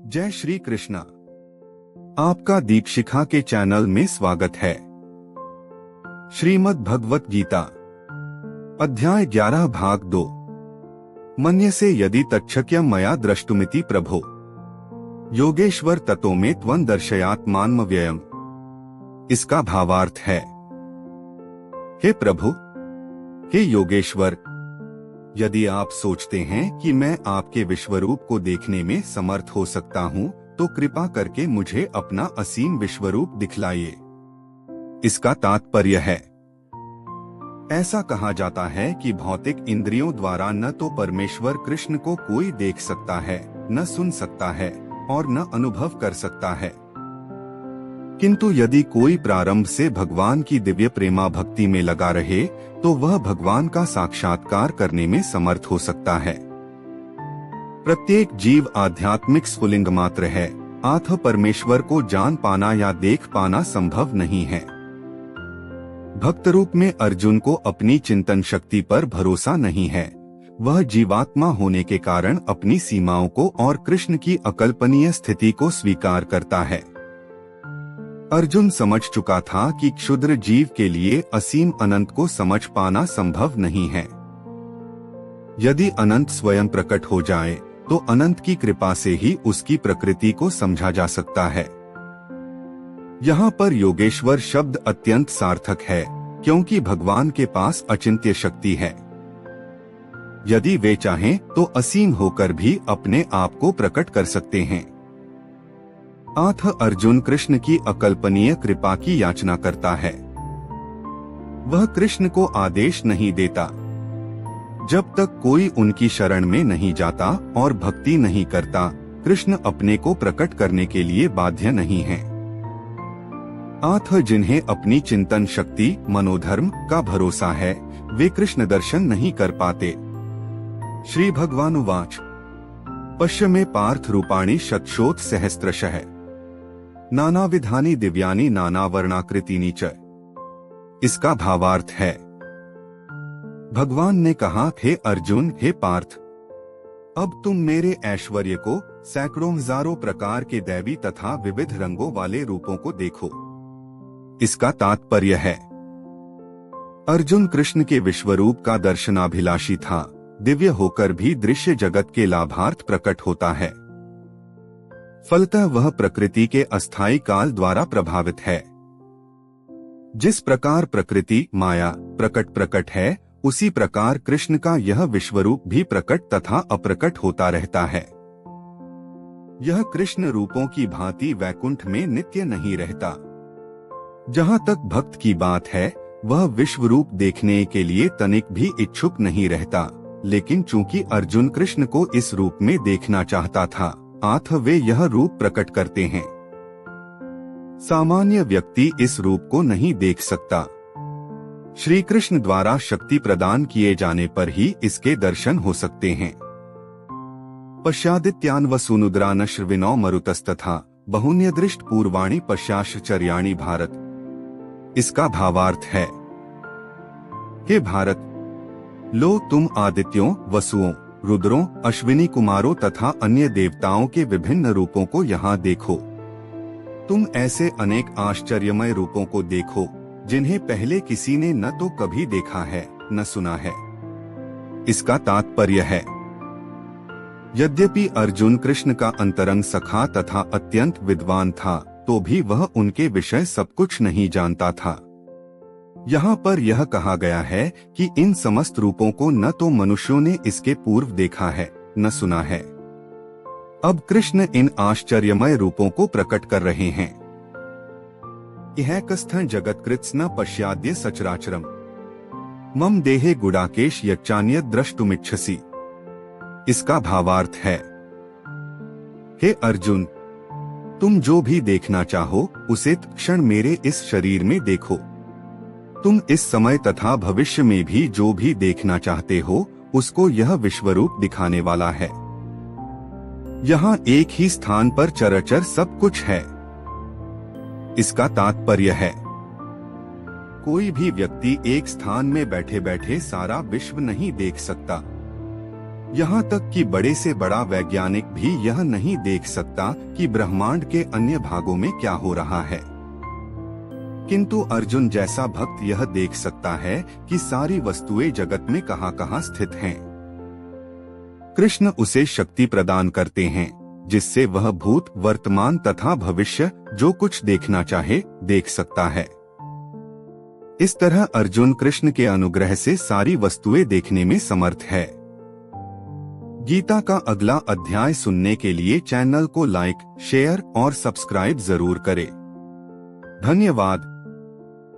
जय श्री कृष्णा। आपका दीक्षिखा के चैनल में स्वागत है। श्रीमद् भगवत गीता अध्याय 11 भाग 2। मन्यसे यदि तच्छक्यं मया द्रष्टुमिति प्रभो योगेश्वर ततो मे त्वं दर्शयात्मानमव्ययम्। इसका भावार्थ है, हे प्रभु, हे योगेश्वर, यदि आप सोचते हैं कि मैं आपके विश्वरूप को देखने में समर्थ हो सकता हूँ, तो कृपा करके मुझे अपना असीम विश्वरूप दिखलाइए। इसका तात्पर्य है, ऐसा कहा जाता है कि भौतिक इंद्रियों द्वारा न तो परमेश्वर कृष्ण को कोई देख सकता है, न सुन सकता है और न अनुभव कर सकता है। किंतु यदि कोई प्रारंभ से भगवान की दिव्य प्रेमा भक्ति में लगा रहे, तो वह भगवान का साक्षात्कार करने में समर्थ हो सकता है। प्रत्येक जीव आध्यात्मिक स्फुलिंग मात्र है, अतः परमेश्वर को जान पाना या देख पाना संभव नहीं है। भक्त रूप में अर्जुन को अपनी चिंतन शक्ति पर भरोसा नहीं है। वह जीवात्मा होने के कारण अपनी सीमाओं को और कृष्ण की अकल्पनीय स्थिति को स्वीकार करता है। अर्जुन समझ चुका था कि क्षुद्र जीव के लिए असीम अनंत को समझ पाना संभव नहीं है। यदि अनंत स्वयं प्रकट हो जाए, तो अनंत की कृपा से ही उसकी प्रकृति को समझा जा सकता है। यहाँ पर योगेश्वर शब्द अत्यंत सार्थक है, क्योंकि भगवान के पास अचिंत्य शक्ति है। यदि वे चाहें तो असीम होकर भी अपने आप को प्रकट कर सकते हैं। अतः अर्जुन कृष्ण की अकल्पनीय कृपा की याचना करता है। वह कृष्ण को आदेश नहीं देता। जब तक कोई उनकी शरण में नहीं जाता और भक्ति नहीं करता, कृष्ण अपने को प्रकट करने के लिए बाध्य नहीं है। अतः जिन्हें अपनी चिंतन शक्ति, मनोधर्म का भरोसा है, वे कृष्ण दर्शन नहीं कर पाते। श्री भगवानुवाच पश्य मे पार्थ रूपाणि शतशोथ सहस्त्रशः नानाविधानि दिव्यानि नानावर्णाकृतीनि च। इसका भावार्थ है, भगवान ने कहा, हे अर्जुन, हे पार्थ, अब तुम मेरे ऐश्वर्य को सैकड़ों हजारों प्रकार के दैवी तथा विविध रंगों वाले रूपों को देखो। इसका तात्पर्य है, अर्जुन कृष्ण के विश्वरूप का दर्शनाभिलाषी था। दिव्य होकर भी दृश्य जगत के लाभार्थ प्रकट होता है। फलतः वह प्रकृति के अस्थायी काल द्वारा प्रभावित है। जिस प्रकार प्रकृति माया प्रकट है, उसी प्रकार कृष्ण का यह विश्वरूप भी प्रकट तथा अप्रकट होता रहता है। यह कृष्ण रूपों की भांति वैकुंठ में नित्य नहीं रहता। जहाँ तक भक्त की बात है, वह विश्वरूप देखने के लिए तनिक भी इच्छुक नहीं रहता। लेकिन चूंकि अर्जुन कृष्ण को इस रूप में देखना चाहता था, अतः वे यह रूप प्रकट करते हैं। सामान्य व्यक्ति इस रूप को नहीं देख सकता। श्री कृष्ण द्वारा शक्ति प्रदान किए जाने पर ही इसके दर्शन हो सकते हैं। पश्चादित्यान वसुनुद्रा नश्रविनौ मरुतस्तथा बहुन्यदृष्ट पूर्वाणि पश्चाश्चर्याणि भारत। इसका भावार्थ है, हे भारत, लो तुम आदित्यों, वसुओं, रुद्रों, अश्विनी कुमारों तथा अन्य देवताओं के विभिन्न रूपों को यहाँ देखो। तुम ऐसे अनेक आश्चर्यमय रूपों को देखो, जिन्हें पहले किसी ने न तो कभी देखा है, न सुना है। इसका तात्पर्य है, यद्यपि अर्जुन कृष्ण का अंतरंग सखा तथा अत्यंत विद्वान था, तो भी वह उनके विषय सब कुछ नहीं जानता था। यहाँ पर यह कहा गया है कि इन समस्त रूपों को न तो मनुष्यों ने इसके पूर्व देखा है, न सुना है। अब कृष्ण इन आश्चर्यमय रूपों को प्रकट कर रहे हैं। इहैकस्थं जगत्कृत्स न पश्याद्य सचराचरम् मम देहे गुडाकेश यच्चान्यद् द्रष्टुमिच्छसि। इसका भावार्थ है, हे अर्जुन, तुम जो भी देखना चाहो, उसे क्षण मेरे इस शरीर में देखो। तुम इस समय तथा भविष्य में भी जो भी देखना चाहते हो, उसको यह विश्वरूप दिखाने वाला है। यहाँ एक ही स्थान पर चराचर सब कुछ है। इसका तात्पर्य है, कोई भी व्यक्ति एक स्थान में बैठे बैठे सारा विश्व नहीं देख सकता। यहाँ तक कि बड़े से बड़ा वैज्ञानिक भी यह नहीं देख सकता कि ब्रह्मांड के अन्य भागों में क्या हो रहा है। किंतु अर्जुन जैसा भक्त यह देख सकता है कि सारी वस्तुएं जगत में कहाँ-कहाँ स्थित हैं। कृष्ण उसे शक्ति प्रदान करते हैं जिससे वह भूत, वर्तमान तथा भविष्य जो कुछ देखना चाहे देख सकता है। इस तरह अर्जुन कृष्ण के अनुग्रह से सारी वस्तुएं देखने में समर्थ है। गीता का अगला अध्याय सुनने के लिए चैनल को लाइक, शेयर और सब्सक्राइब जरूर करें। धन्यवाद।